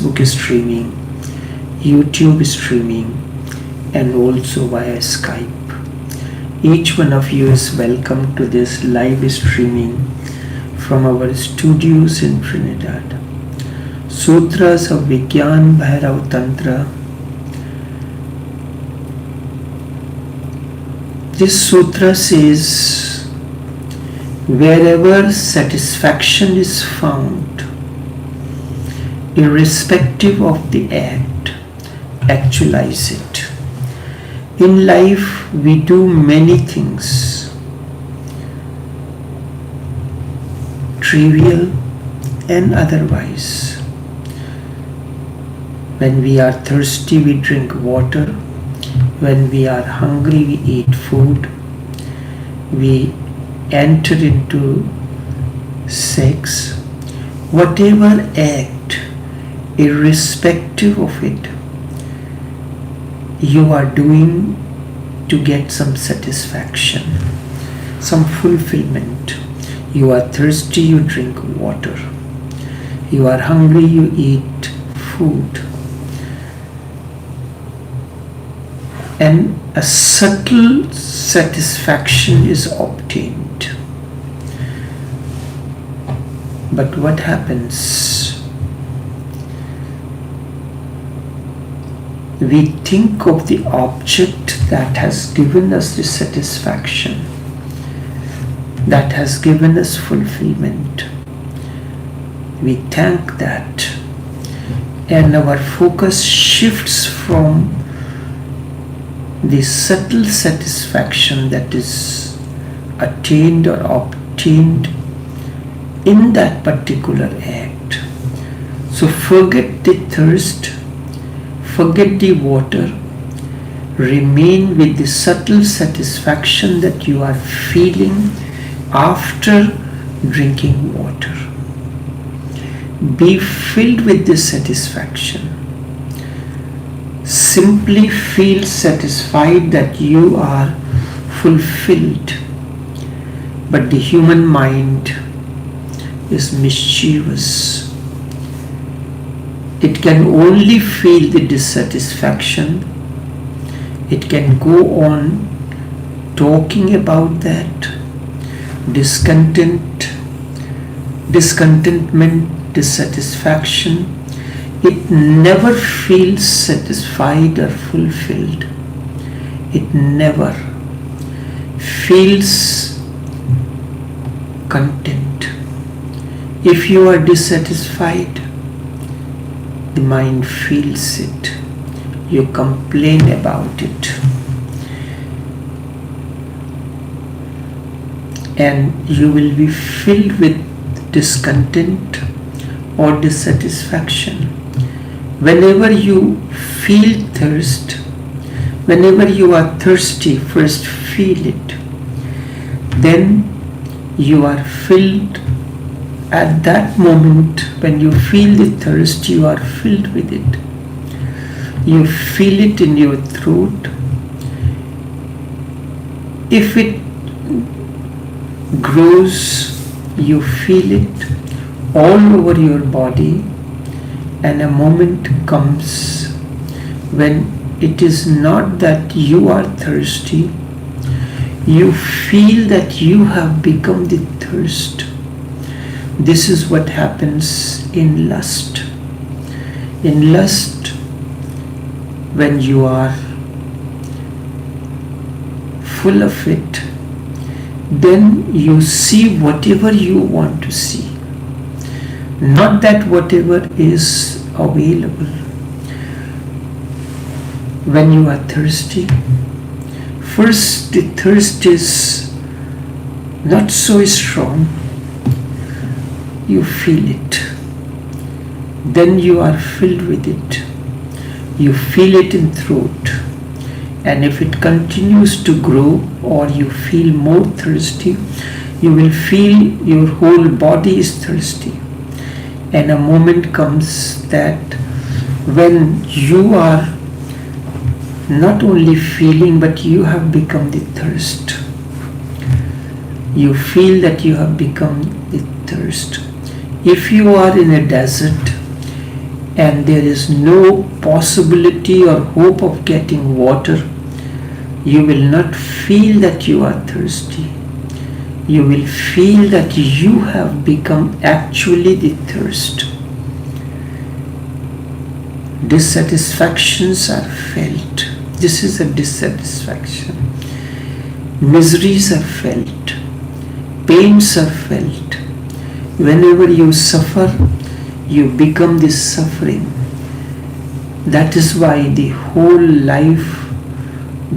Facebook streaming, YouTube streaming, and also via Skype. Each one of you is welcome to this live streaming from our studios in Trinidad. Sutras of Vigyan Bhairav Tantra. This sutra says, wherever satisfaction is found, irrespective of the act, actualize it. In life, we do many things, trivial and otherwise. When we are thirsty, we drink water. When we are hungry, we eat food. We enter into sex. Whatever act, irrespective of it, you are doing to get some satisfaction, some fulfillment. You are thirsty, you drink water. You are hungry, you eat food. And a subtle satisfaction is obtained. But what happens? We think of the object that has given us the satisfaction, that has given us fulfillment. We thank that, and our focus shifts from the subtle satisfaction that is attained or obtained in that particular act. So forget the thirst, forget the water, remain with the subtle satisfaction that you are feeling after drinking water. Be filled with this satisfaction. Simply feel satisfied that you are fulfilled. But the human mind is mischievous. It can only feel the dissatisfaction. It can go on talking about that discontentment, dissatisfaction. It never feels satisfied or fulfilled. It never feels content. If you are dissatisfied, the mind feels it. You complain about it. And you will be filled with discontent or dissatisfaction. Whenever you feel thirst, whenever you are thirsty, first feel it. Then you are filled. At that moment, when you feel the thirst, you are filled with it. You feel it in your throat. If it grows, you feel it all over your body. And a moment comes when it is not that you are thirsty, you feel that you have become the thirst. This is what happens in lust. In lust, when you are full of it, then you see whatever you want to see. Not that whatever is available. When you are thirsty, first the thirst is not so strong. You feel it. Then you are filled with it. You feel it in throat. And if it continues to grow or you feel more thirsty, you will feel your whole body is thirsty. And a moment comes that when you are not only feeling, but you have become the thirst. You feel that you have become the thirst. If you are in a desert and there is no possibility or hope of getting water, you will not feel that you are thirsty. You will feel that you have become actually the thirst. Dissatisfactions are felt. This is a dissatisfaction. Miseries are felt. Pains are felt. Whenever you suffer, you become this suffering. That is why the whole life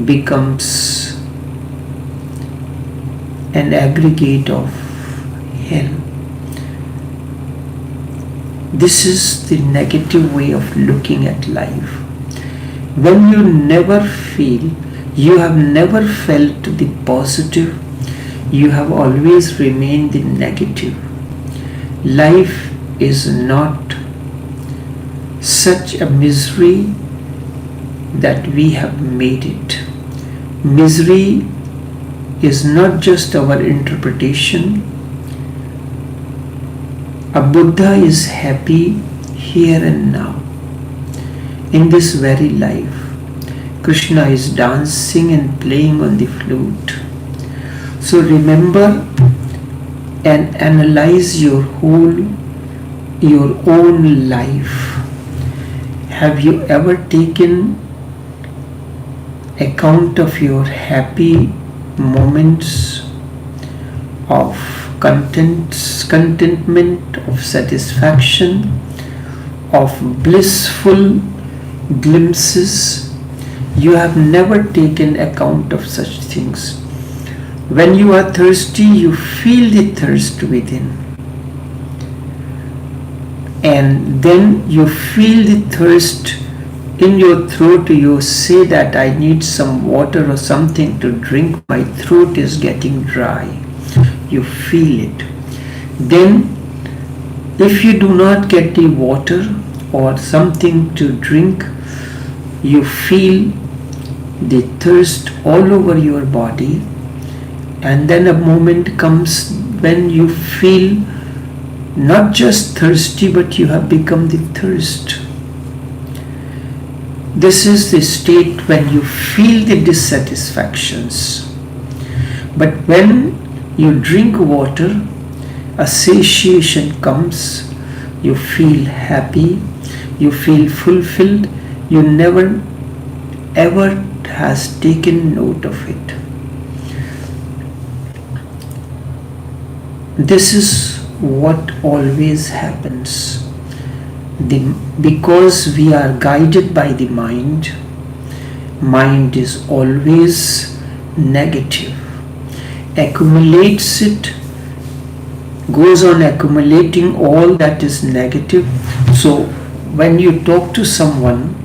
becomes an aggregate of hell. This is the negative way of looking at life. When you never feel, you have never felt the positive, you have always remained the negative. Life is not such a misery that we have made it. Misery is not just our interpretation. A Buddha is happy here and now, in this very life. Krishna is dancing and playing on the flute. So remember and analyze your own life. Have you ever taken account of your happy moments of contentment, of satisfaction, of blissful glimpses? You have never taken account of such things. When you are thirsty, you feel the thirst within. And then you feel the thirst in your throat. You say that I need some water or something to drink. My throat is getting dry. You feel it. Then if you do not get the water or something to drink, you feel the thirst all over your body. And then a moment comes when you feel not just thirsty, but you have become the thirst. This is the state when you feel the dissatisfactions. But when you drink water, a satiation comes, you feel happy, you feel fulfilled, you never ever has taken note of it. This is what always happens. Because we are guided by the mind is always negative, accumulates it, goes on accumulating all that is negative. So when you talk to someone,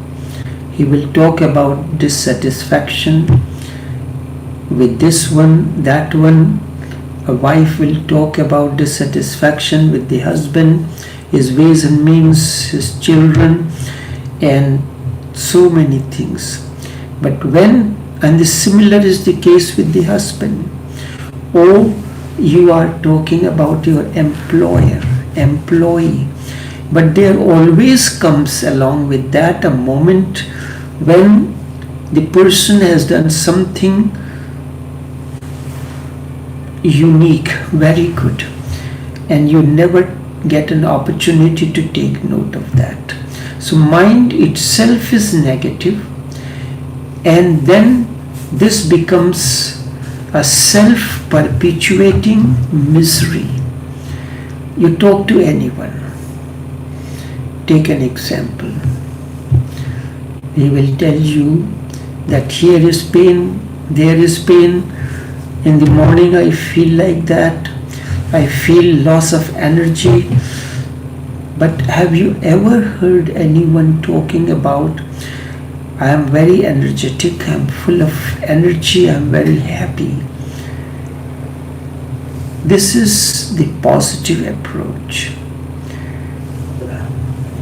he will talk about dissatisfaction with this one, that one. A wife will talk about dissatisfaction with the husband, his ways and means, his children, and so many things. But and the similar is the case with the husband. Or you are talking about your employee. But there always comes along with that a moment when the person has done something unique, very good, and you never get an opportunity to take note of that. So mind itself is negative, and then this becomes a self-perpetuating misery. You talk to anyone, take an example. He will tell you that here is pain, there is pain. In the morning I feel like that. I feel loss of energy. But have you ever heard anyone talking about, I am very energetic, I am full of energy, I am very happy? This is the positive approach.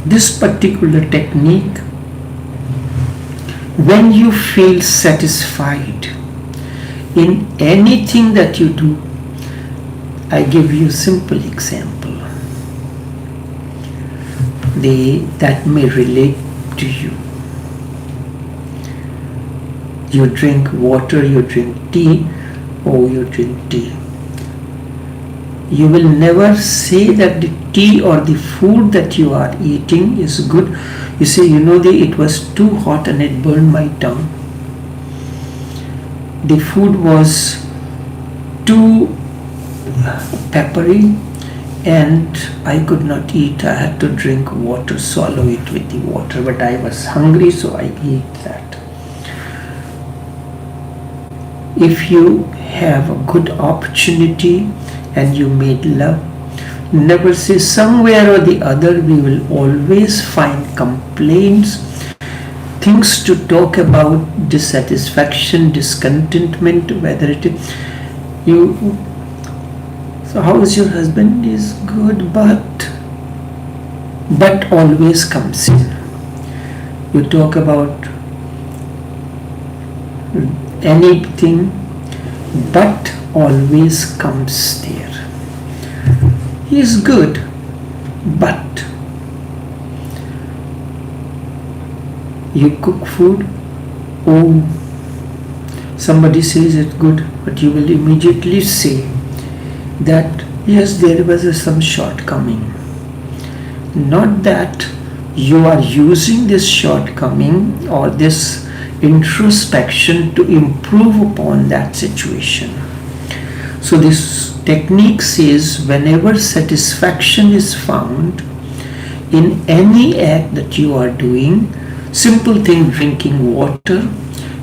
This particular technique, when you feel satisfied in anything that you do, I give you a simple example. that may relate to you. You drink water, you drink tea, or you drink tea. You will never say that the tea or the food that you are eating is good. You say, it was too hot and it burned my tongue. The food was too peppery and I could not eat. I had to drink water, swallow it with the water, but I was hungry, so I ate that. If you have a good opportunity and you made love, never say somewhere or the other. We will always find complaints, things to talk about, dissatisfaction, discontentment, whether it is you. So how is your husband? Is good, but always comes in. You talk about anything, but always comes there. He is good, but you cook food, somebody says it's good, but you will immediately say that yes, there was some shortcoming. Not that you are using this shortcoming or this introspection to improve upon that situation. So this technique says whenever satisfaction is found in any act that you are doing, simple thing, drinking water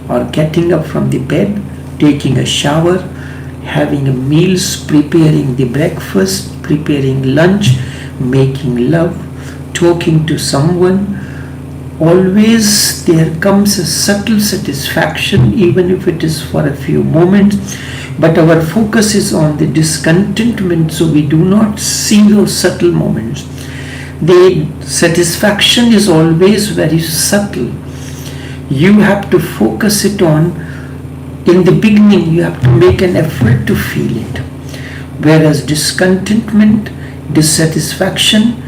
or getting up from the bed, taking a shower, having a meals, preparing the breakfast, preparing lunch, making love, talking to someone, always there comes a subtle satisfaction, even if it is for a few moments, but our focus is on the discontentment, so we do not see those subtle moments. The satisfaction is always very subtle. You have to focus it on. In the beginning, you have to make an effort to feel it. Whereas discontentment, dissatisfaction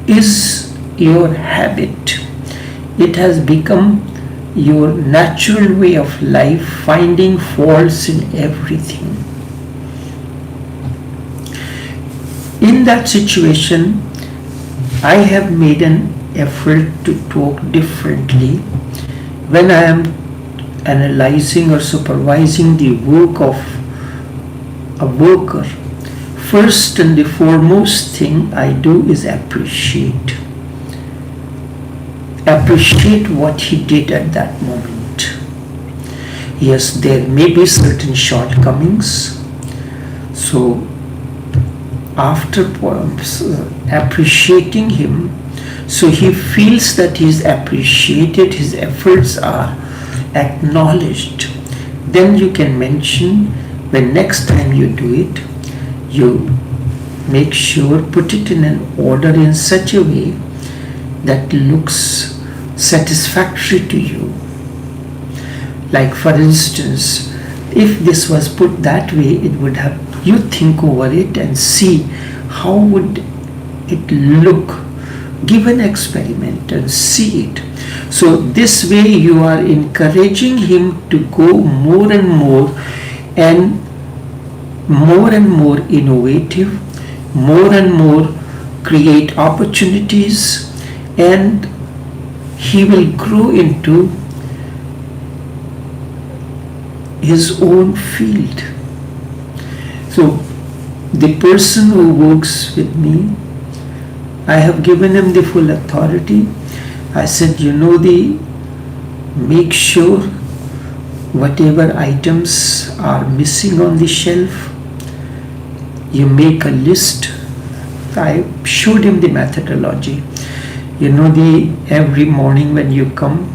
is your habit. It has become your natural way of life, finding faults in everything. In that situation, I have made an effort to talk differently when I am analyzing or supervising the work of a worker. First and the foremost thing I do is appreciate what he did at that moment. Yes, there may be certain shortcomings. So after appreciating him, so he feels that he is appreciated, his efforts are acknowledged, then you can mention, when next time you do it, you make sure, put it in an order in such a way that looks satisfactory to you. Like for instance, if this was put that way, it would have, you think over it and see how would it look. Give an experiment and see it. So this way you are encouraging him to go more and more innovative, more and more create opportunities, and he will grow into his own field. So the person who works with me, I have given him the full authority. I said, make sure whatever items are missing on the shelf, you make a list. I showed him the methodology. Every morning when you come,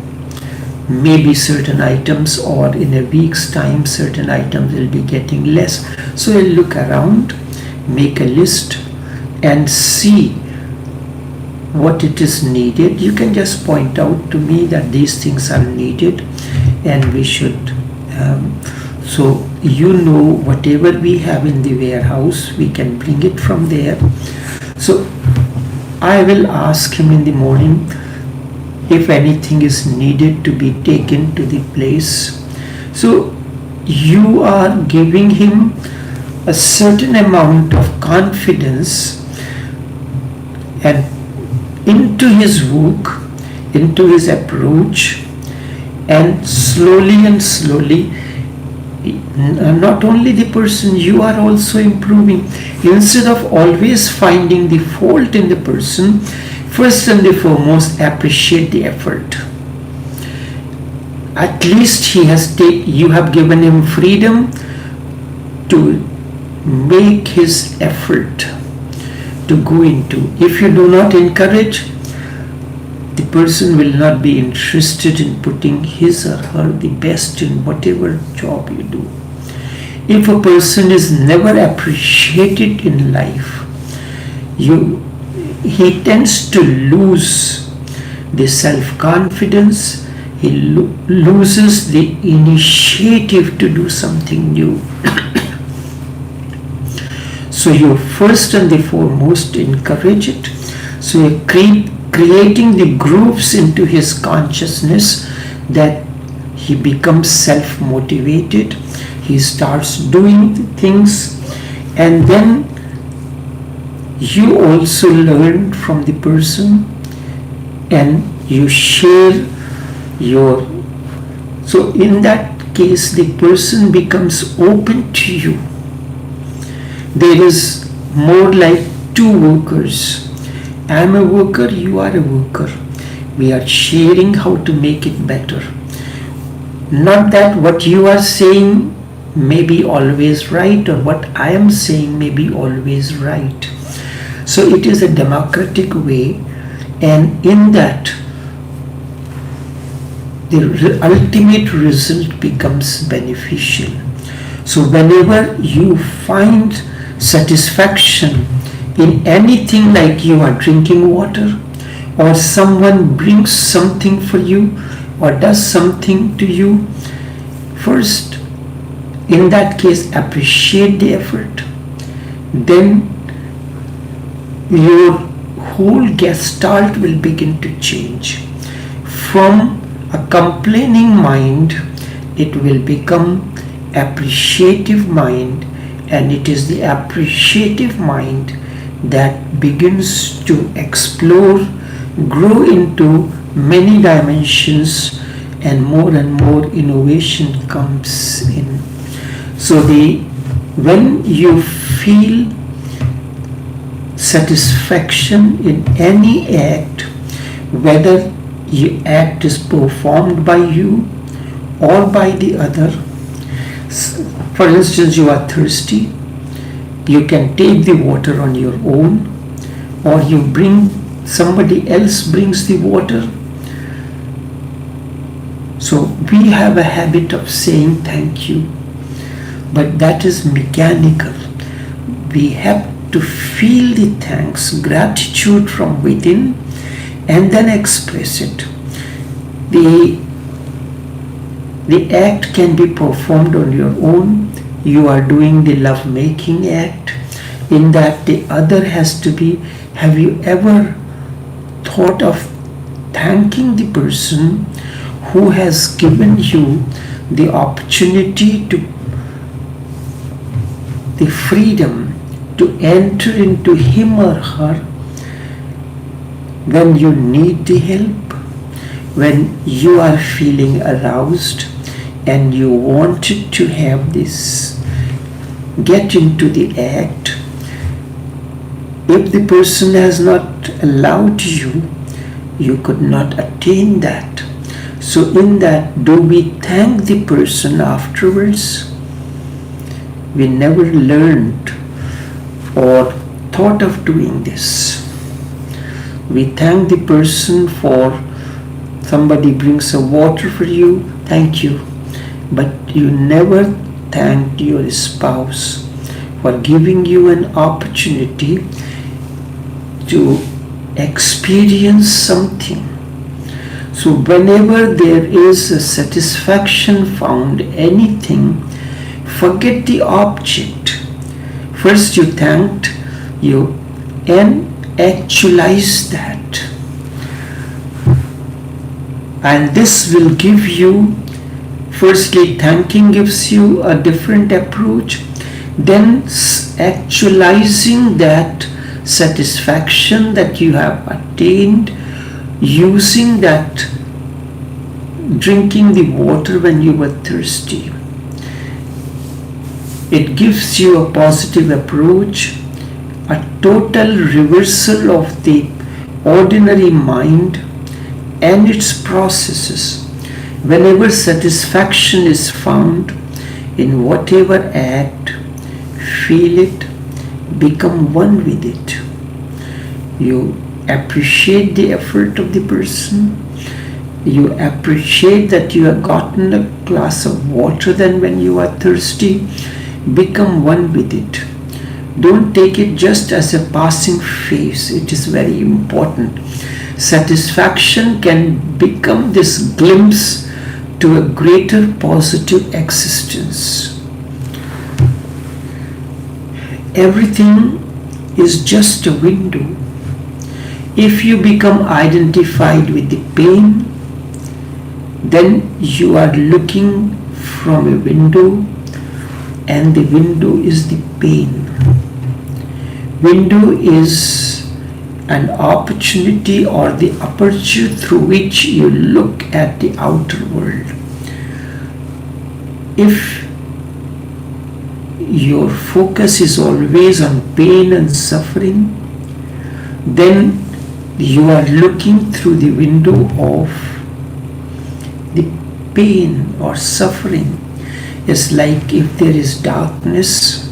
maybe certain items, or in a week's time certain items will be getting less. So I'll look around, make a list and see what it is needed. You can just point out to me that these things are needed and we should so whatever we have in the warehouse, we can bring it from there. So I will ask him in the morning if anything is needed to be taken to the place. So you are giving him a certain amount of confidence and into his work, into his approach, and slowly, not only the person, you are also improving. Instead of always finding the fault in the person, first and the foremost, appreciate the effort. At least you have given him freedom to make his effort to go into. If you do not encourage, the person will not be interested in putting his or her the best in whatever job you do. If a person is never appreciated in life, he tends to lose the self-confidence, he loses the initiative to do something new. So you first and the foremost encourage it. So you creating the grooves into his consciousness that he becomes self-motivated, he starts doing things, and then you also learn from the person and you share your. So in that case, the person becomes open to you. There is more like two workers. I am a worker, you are a worker. We are sharing how to make it better. Not that what you are saying may be always right or what I am saying may be always right. So it is a democratic way, and in that the ultimate result becomes beneficial. So whenever you find satisfaction in anything, like you are drinking water or someone brings something for you or does something to you, first in that case appreciate the effort, then your whole gestalt will begin to change. From a complaining mind, it will become appreciative mind, and it is the appreciative mind that begins to explore, grow into many dimensions, and more innovation comes in. So when you feel satisfaction in any act, whether the act is performed by you or by the other. For instance, you are thirsty, you can take the water on your own, or somebody else brings the water. So we have a habit of saying thank you, but that is mechanical. We have to feel the thanks, gratitude from within, and then express it. The act can be performed on your own. You are doing the love-making act. In that, the other has to be, have you ever thought of thanking the person who has given you the opportunity the freedom to enter into him or her when you need the help, when you are feeling aroused and you wanted to have this, get into the act. If the person has not allowed you, you could not attain that. So in that, do we thank the person afterwards? We never learned or thought of doing this. We thank the person for somebody brings a water for you, thank you. But you never thanked your spouse for giving you an opportunity to experience something. So whenever there is a satisfaction found, anything, forget the object. First you thanked you, and Actualize that. And this will give you, firstly, thanking gives you a different approach. Then actualizing that satisfaction that you have attained, using that, drinking the water when you were thirsty. It gives you a positive approach, a total reversal of the ordinary mind and its processes. Whenever satisfaction is found in whatever act, feel it, become one with it. You appreciate the effort of the person. You appreciate that you have gotten a glass of water than when you are thirsty. Become one with it. Don't take it just as a passing phase. It is very important. Satisfaction can become this glimpse to a greater positive existence. Everything is just a window. If you become identified with the pain, then you are looking from a window, and the window is the pain. Window is an opportunity or the aperture through which you look at the outer world. If your focus is always on pain and suffering, then you are looking through the window of the pain or suffering. It's like if there is darkness,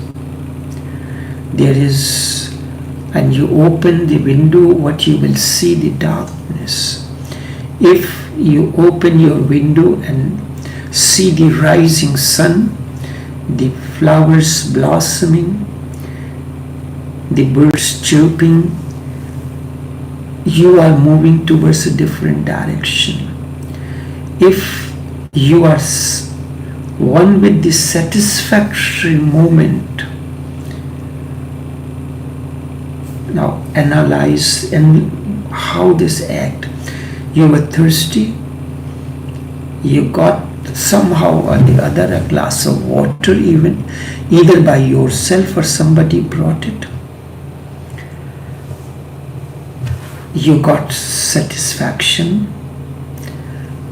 and you open the window, what you will see, the darkness. If you open your window and see the rising sun, the flowers blossoming, the birds chirping, you are moving towards a different direction. If you are one with the satisfactory moment, now analyze and how this act. You were thirsty, you got somehow or the other a glass of water, either by yourself or somebody brought it. You got satisfaction.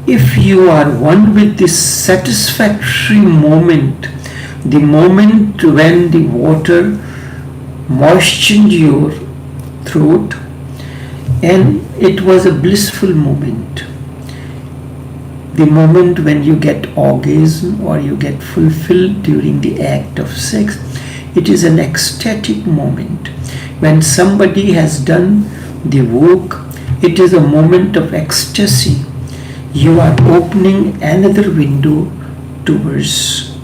If you are one with this satisfactory moment, the moment when the water moistened your throat, and it was a blissful moment. The moment when you get orgasm or you get fulfilled during the act of sex, it is an ecstatic moment. When somebody has done the work, it is a moment of ecstasy. You are opening another window towards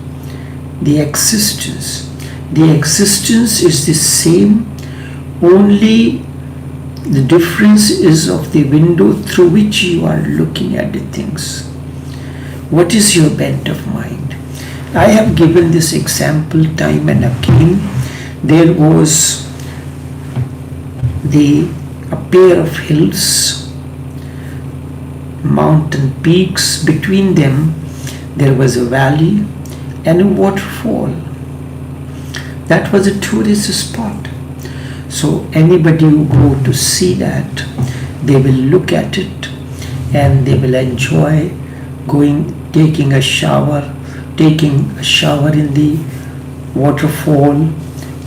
the existence. The existence is the same, only the difference is of the window through which you are looking at the things. What is your bent of mind? I have given this example time and again. There was a pair of hills, mountain peaks. Between them there was a valley and a waterfall. That was a tourist spot. So anybody who go to see that, they will look at it and they will enjoy taking a shower in the waterfall,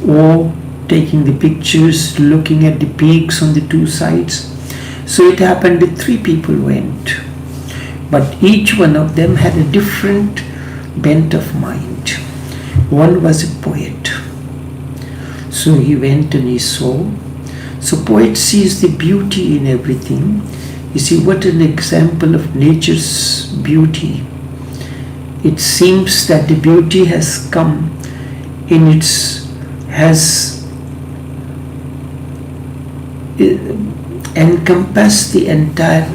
or taking the pictures, looking at the peaks on the two sides. So it happened that 3 people went, but each one of them had a different bent of mind. One was a poet, so he went and he saw. So poet sees the beauty in everything. You see, what an example of nature's beauty. It seems that the beauty has come has encompassed the entire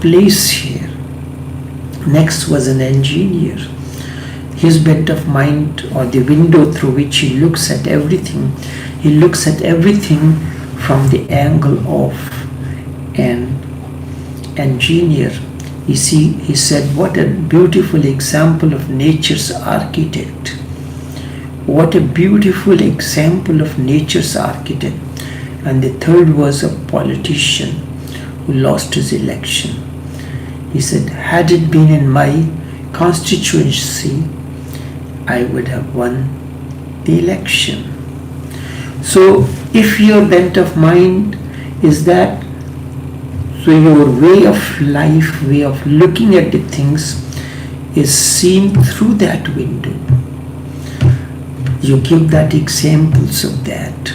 place here. Next was an engineer. His bent of mind, or the window through which he looks at everything from the angle of an engineer. He said, what a beautiful example of nature's architect. What a beautiful example of nature's architect. And the third was a politician who lost his election. He said, had it been in my constituency, I would have won the election. So if your bent of mind is that, so your way of life, way of looking at the things is seen through that window. You give that examples of that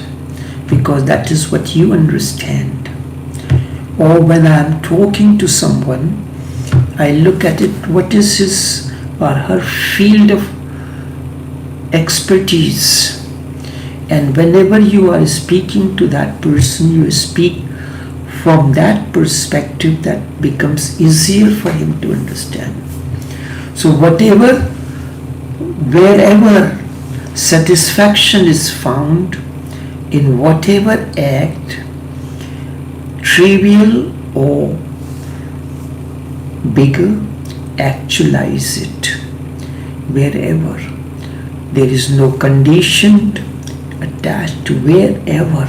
because that is what you understand. Or when I am talking to someone, I look at it, what is his or her field of expertise. And whenever you are speaking to that person, you speak from that perspective that becomes easier for him to understand. So wherever satisfaction is found in whatever act, trivial or bigger, actualize it. Wherever there is no condition attached to, wherever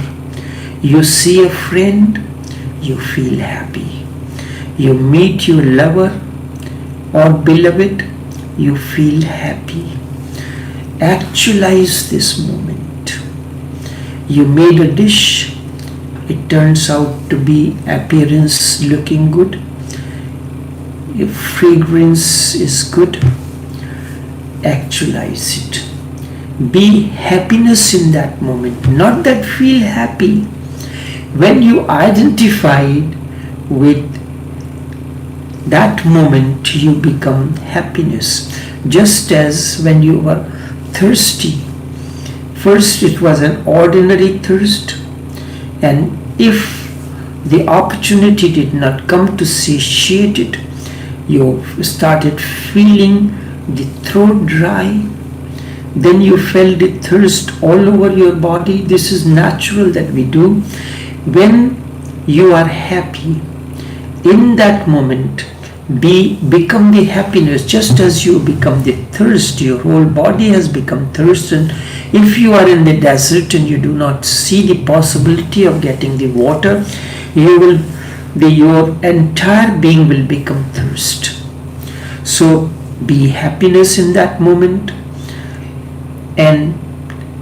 you see a friend, you feel happy. You meet your lover or beloved, you feel happy. Actualize this moment. You made a dish, it turns out to be appearance looking good. If fragrance is good, actualize it. Be happiness in that moment, not that feel happy. When you identified with that moment, you become happiness. Just as when you were thirsty, first it was an ordinary thirst, and if the opportunity did not come to satiate it, you started feeling the throat dry, then you felt the thirst all over your body. This is natural that we do. When you are happy, in that moment, become the happiness, just as you become the thirst. Your whole body has become thirst, and if you are in the desert and you do not see the possibility of getting the water, your entire being will become thirst. So be happiness in that moment and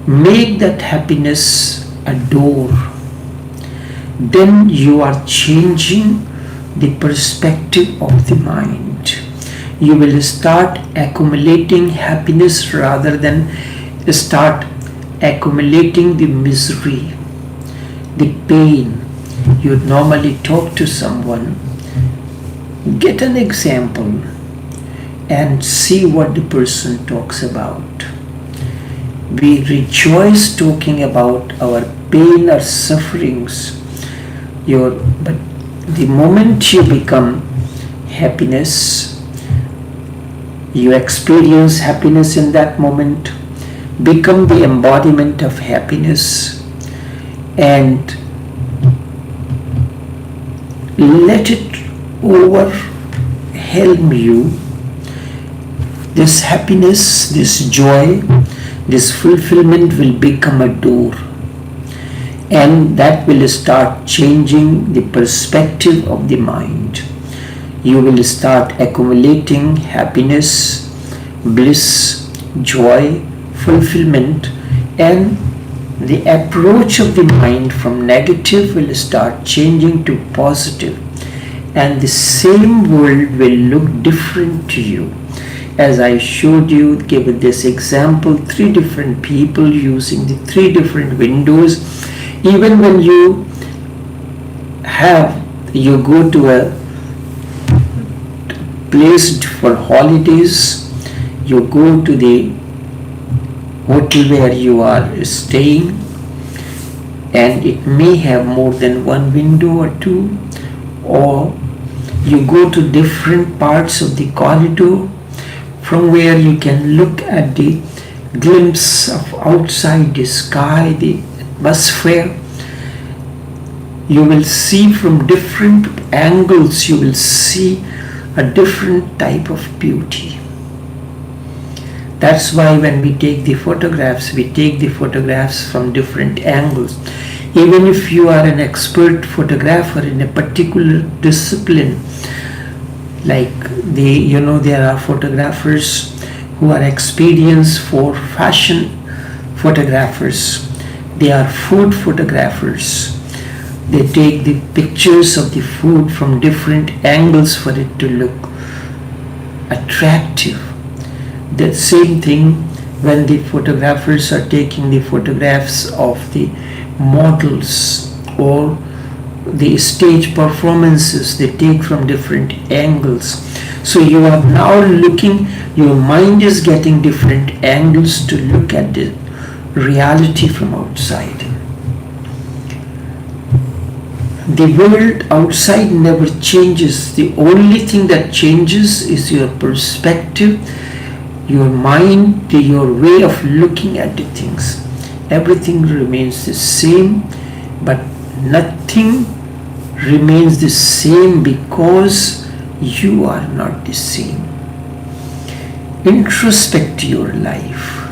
make that happiness a door. Then you are changing the perspective of the mind. You will start accumulating happiness rather than start accumulating the misery, the pain. You normally talk to someone, get an example and see what the person talks about. We rejoice talking about our pain or sufferings. But the moment you become happiness, you experience happiness in that moment, become the embodiment of happiness, and let it overwhelm you. This happiness, this joy, this fulfillment will become a door, and that will start changing the perspective of the mind. You will start accumulating happiness, bliss, joy, fulfillment, and the approach of the mind from negative will start changing to positive, and the same world will look different to you. As I showed you, gave this example, 3 different people using the 3 different windows. Even when you go to a place for holidays, you go to the hotel where you are staying, and it may have more than 1 window or 2, or you go to different parts of the corridor from where you can look at the glimpse of outside the sky, the atmosphere. You will see from different angles, you will see a different type of beauty. That's why when we take the photographs from different angles. Even if you are an expert photographer in a particular discipline, like there are photographers who are experienced for fashion photographers. They are food photographers. They take the pictures of the food from different angles for it to look attractive. The same thing when the photographers are taking the photographs of the models or the stage performances, they take from different angles. So you are now looking, your mind is getting different angles to look at the reality from outside. The world outside never changes. The only thing that changes is your perspective, your mind, your way of looking at the things. Everything remains the same, but nothing remains the same because you are not the same. Introspect your life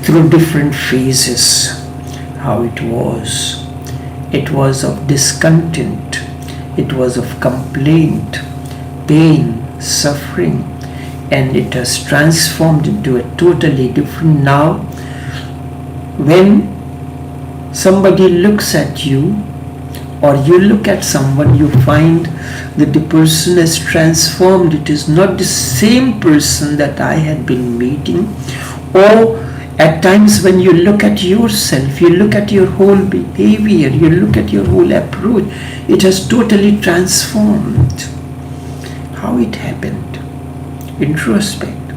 through different phases, how it was. It was of discontent, it was of complaint, pain, suffering, and it has transformed into a totally different now. When somebody looks at you or you look at someone, you find that the person has transformed. It is not the same person that I had been meeting. Or at times when you look at yourself, you look at your whole behavior, you look at your whole approach, it has totally transformed. How it happened? Introspect.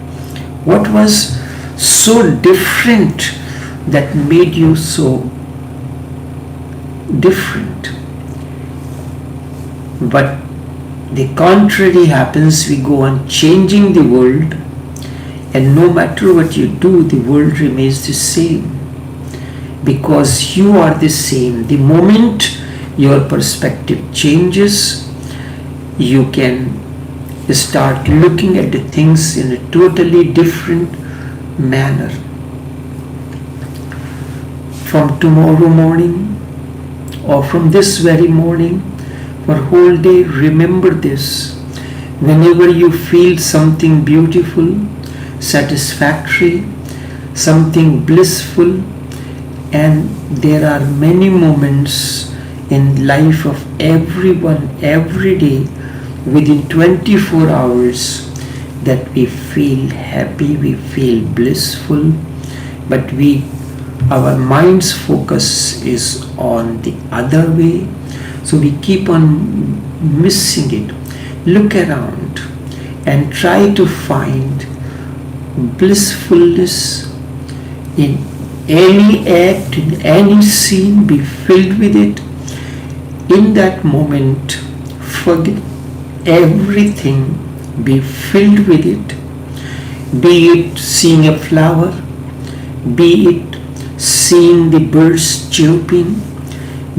What was so different that made you so different? But the contrary happens. We go on changing the world, and no matter what you do, the world remains the same because you are the same. The moment your perspective changes, you can start looking at the things in a totally different manner. From tomorrow morning or from this very morning, for whole day, remember this. Whenever you feel something beautiful, satisfactory, something blissful, and there are many moments in life of everyone every day within 24 hours that we feel happy, we feel blissful, but our mind's focus is on the other way, so we keep on missing it. Look around and try to find blissfulness in any act, in any scene. Be filled with it. In that moment, forget everything, be filled with it. Be it seeing a flower, be it seeing the birds chirping,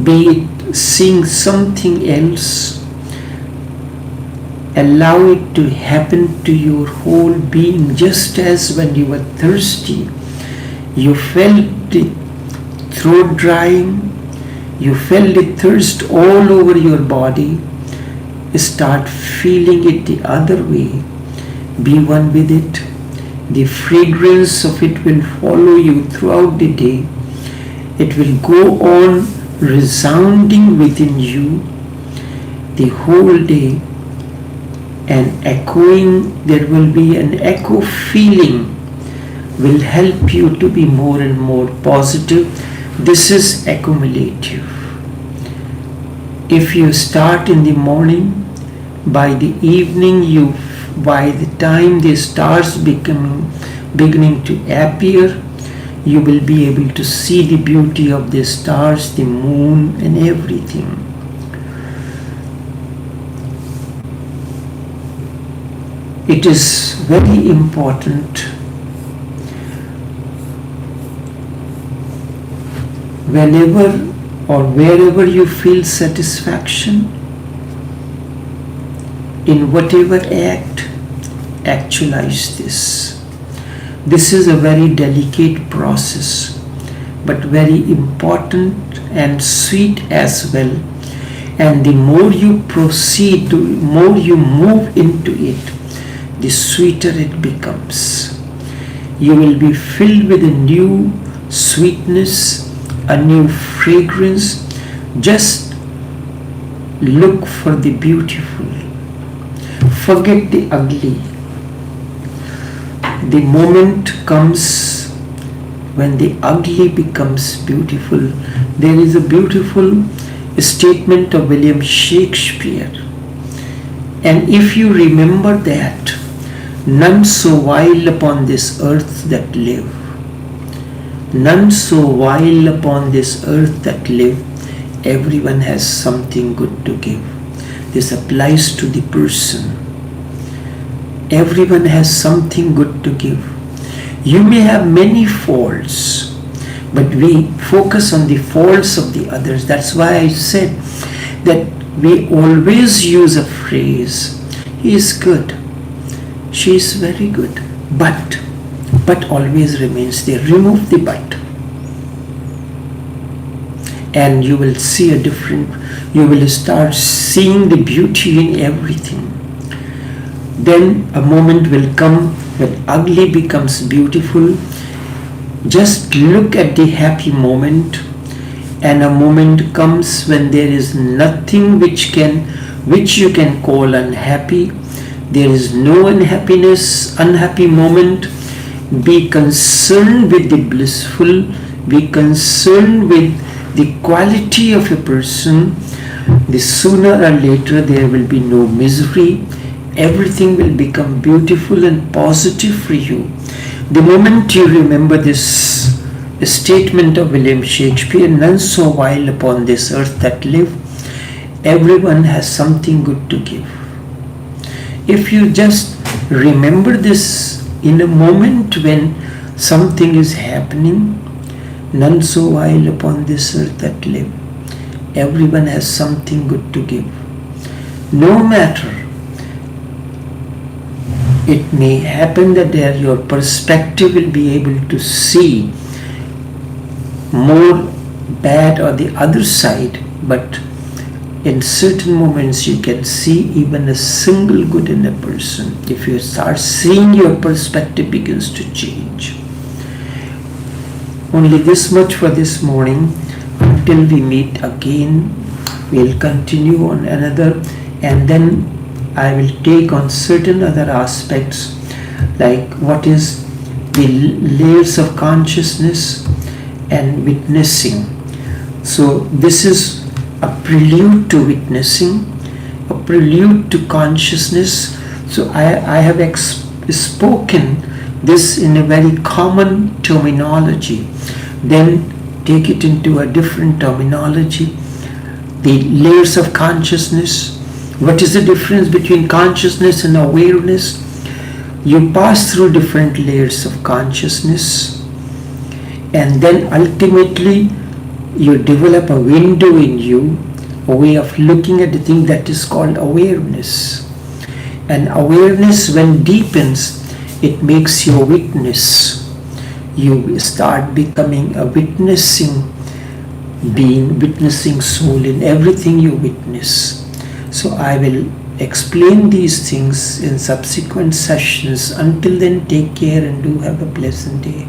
be it seeing something else. Allow it to happen to your whole being, just as when you were thirsty, you felt the throat drying, you felt the thirst all over your body. Start feeling it the other way. Be one with it. The fragrance of it will follow you throughout the day. It will go on resounding within you the whole day and echoing. There will be an echo feeling, will help you to be more and more positive. This is accumulative. If you start in the morning, by the evening, by the time the stars beginning to appear, you will be able to see the beauty of the stars, the moon, and everything. It is very important whenever or wherever you feel satisfaction, in whatever act, actualize this. This is a very delicate process, but very important and sweet as well. And the more you proceed, the more you move into it, the sweeter it becomes. You will be filled with a new sweetness, a new fragrance. Just look for the beautiful. Forget the ugly. The moment comes when the ugly becomes beautiful. There is a beautiful statement of William Shakespeare, and if you remember that, none so vile upon this earth that live, none so vile upon this earth that live, everyone has something good to give. This applies to the person. Everyone has something good to give. You may have many faults, but we focus on the faults of the others. That's why I said that we always use a phrase, he is good, she is very good, but always remains there. Remove the but, and you will see a different, you will start seeing the beauty in everything. Then a moment will come when ugly becomes beautiful. Just look at the happy moment, and a moment comes when there is nothing which you can call unhappy. There is no unhappy moment. Be concerned with the blissful, be concerned with the quality of a person. The sooner or later there will be no misery. Everything will become beautiful and positive for you. The moment you remember this statement of William Shakespeare, none so vile upon this earth that live, everyone has something good to give. If you just remember this in a moment when something is happening, none so vile upon this earth that live, everyone has something good to give. No matter, it may happen that your perspective will be able to see more bad or the other side, but in certain moments you can see even a single good in a person. If you start seeing, your perspective begins to change. Only this much for this morning. Until we meet again, we'll continue on another, and then I will take on certain other aspects, like what is the layers of consciousness and witnessing. So this is a prelude to witnessing, a prelude to consciousness. So I have spoken this in a very common terminology. Then take it into a different terminology. The layers of consciousness. What is the difference between consciousness and awareness? You pass through different layers of consciousness, and then ultimately you develop a window in you, a way of looking at the thing that is called awareness. And awareness, when deepens, it makes you a witness. You start becoming a witnessing being, witnessing soul in everything you witness. So I will explain these things in subsequent sessions. Until then, take care and do have a pleasant day.